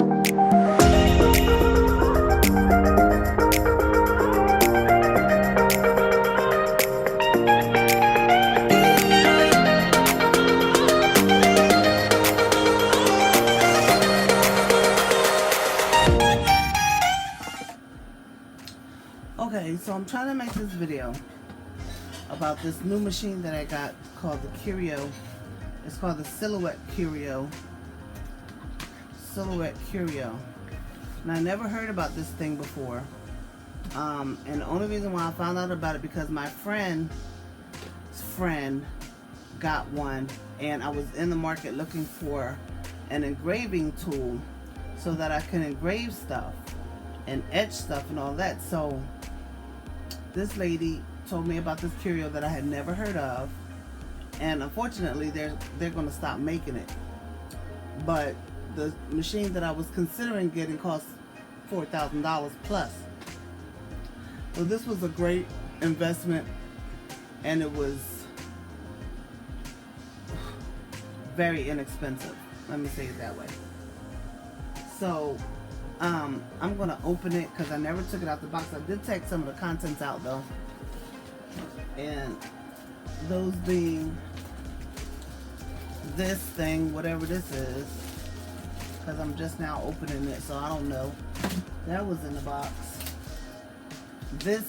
Okay, so I'm trying to make this video about this new machine that I got called the Curio. It's called the Silhouette Curio. Silhouette Curio. And I never heard about this thing before. And the only reason why I found out about it because my friend's friend got one, and I was in the market looking for an engraving tool so that I can engrave stuff and etch stuff and all that. So this lady told me about this curio that I had never heard of, and unfortunately they're going to stop making it. But the machine that I was considering getting cost $4,000 plus. So this was a great investment, and it was very inexpensive. Let me say it that way. So I'm gonna open it because I never took it out the box. I did take some of the contents out though, and those being this thing, whatever this is, because I'm just now opening it, so I don't know. That was in the box. This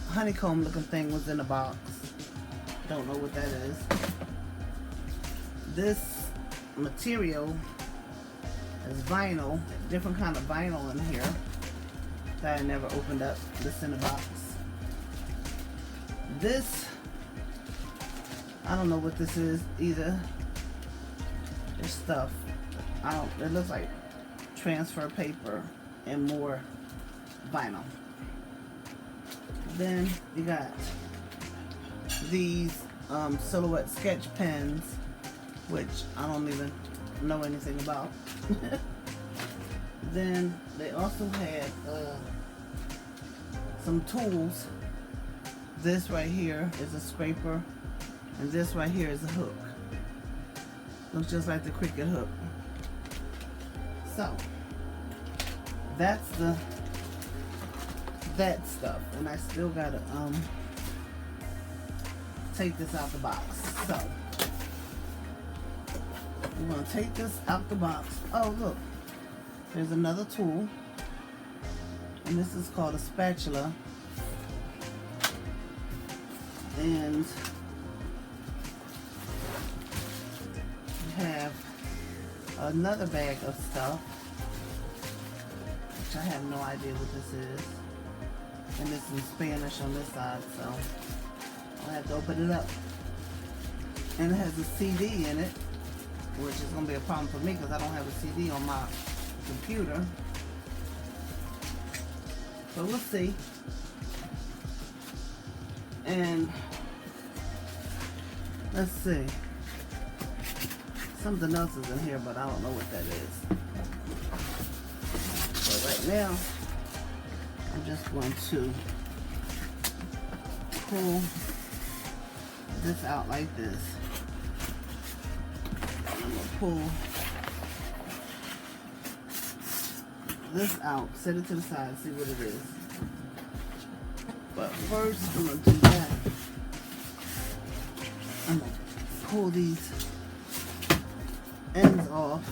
honeycomb looking thing was in the box. Don't know what that is. This material is vinyl, different kind of vinyl in here that I never opened up. This in the box. This, I don't know what this is either. It's stuff. It looks like transfer paper and more vinyl. Then you got these Silhouette sketch pens, which I don't even know anything about. Then they also had some tools. This right here is a scraper, and this right here is a hook. Looks just like the Cricut hook. So that's that stuff, and I still gotta take this out the box. So we're gonna take this out the box. Oh look, there's another tool, and this is called a spatula. And we have another bag of stuff, which I have no idea what this is. And it's in Spanish on this side, so I'll have to open it up. And it has a CD in it, which is going to be a problem for me because I don't have a CD on my computer. So we'll see. And let's see. Something else is in here, but I don't know what that is. So right now, I'm just going to pull this out like this. I'm going to pull this out, set it to the side, see what it is. But first, I'm going to do that. I'm going to pull these ends off.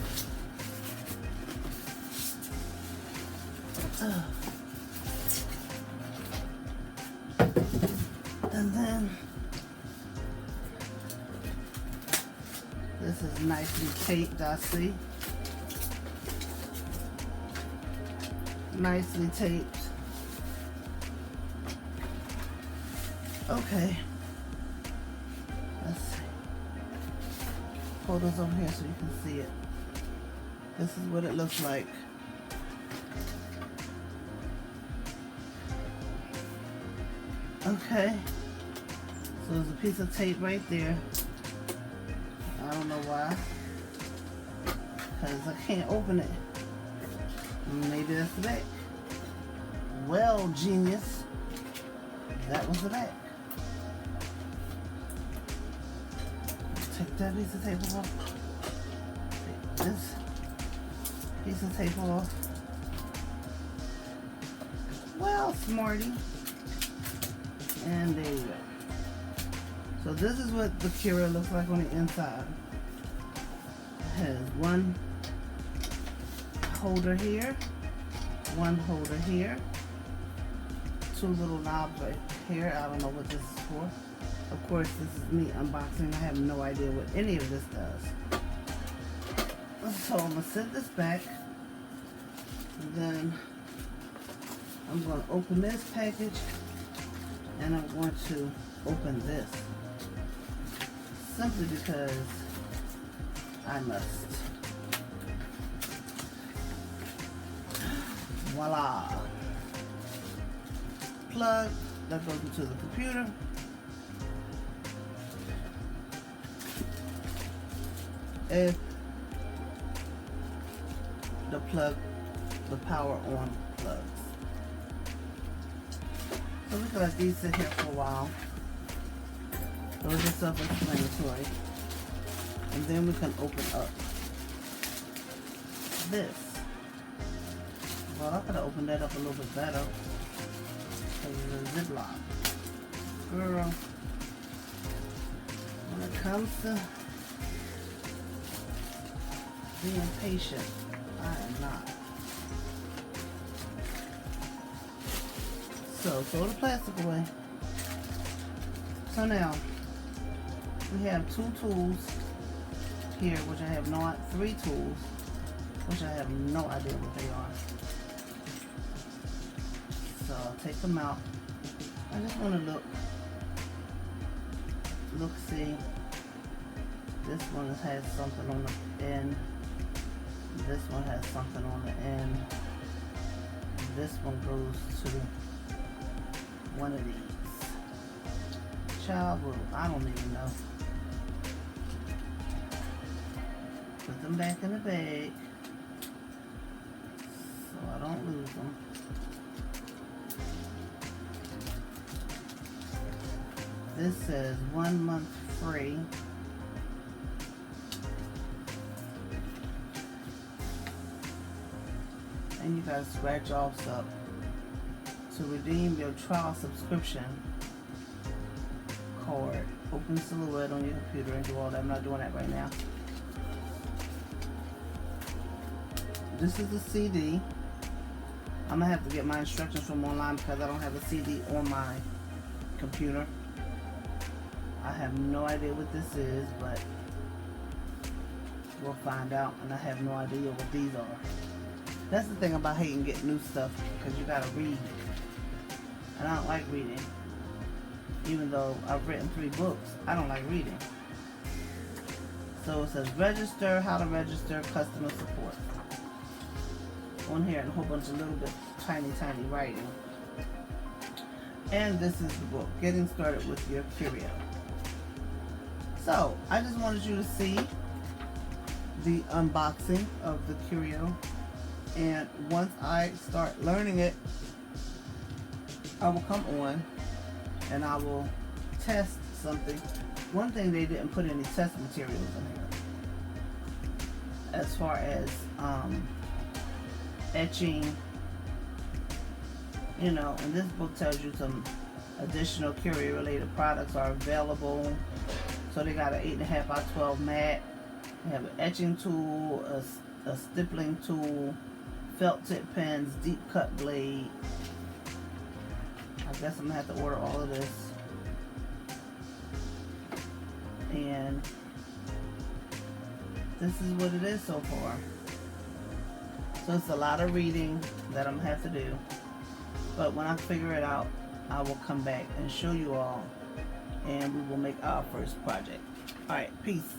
And then this is nicely taped, I see. Nicely taped. Okay. Let's see. Pull this over here so you can see it. This is what it looks like. Okay. So there's a piece of tape right there. I don't know why. Because I can't open it. Maybe that's the back. Well, genius. That was the back. Take that piece of tape off. Take this piece of tape off. Well, smarty. And there you go. So this is what the Curio looks like on the inside. It has one holder here, one holder here, two little knobs right here. I don't know what this is for. Of course, this is me unboxing. I have no idea what any of this does. So I'm going to set this back. And then I'm going to open this package. And I'm going to open this. Simply because I must. Voila. Plug that goes into the computer. If the plug, the power on plugs. So we can let these sit here for a while. Those are self-explanatory. And then we can open up this. Well, I could have opened that up a little bit better. Because it's a Ziploc. Girl, when it comes to being patient, I am not. So, throw the plastic away. So now, we have two tools here, which I have no, three tools, which I have no idea what they are. So I'll take them out. I just want to look, see. This one has something on the end. This one has something on the end. This one goes to one of these. Child, well, I don't even know. Put them back in the bag so I don't lose them. This says 1 month free. And you gotta scratch offs up to redeem your trial subscription card. Open Silhouette on your computer and do all that. I'm not doing that right now. This is a CD. I'm gonna have to get my instructions from online because I don't have a CD on my computer. I have no idea what this is, but we'll find out. And I have no idea what these are. That's the thing about hating getting new stuff, because you gotta read. And I don't like reading. Even though I've written 3 books, I don't like reading. So it says register, how to register, customer support. On here and a whole bunch of little bit tiny writing. And this is the book, Getting Started with Your Curio. So I just wanted you to see the unboxing of the Curio. And once I start learning it, I will come on and I will test something. One thing, they didn't put any test materials in here as far as etching, you know. And this book tells you some additional Curio related products are available. So they got an 8.5 by 12 mat. They have an etching tool, a stippling tool, felt tip pens, deep cut blade. I guess I'm gonna have to order all of this. And this is what it is so far. So it's a lot of reading that I'm gonna have to do. But when I figure it out, I will come back and show you all. And we will make our first project. Alright, peace.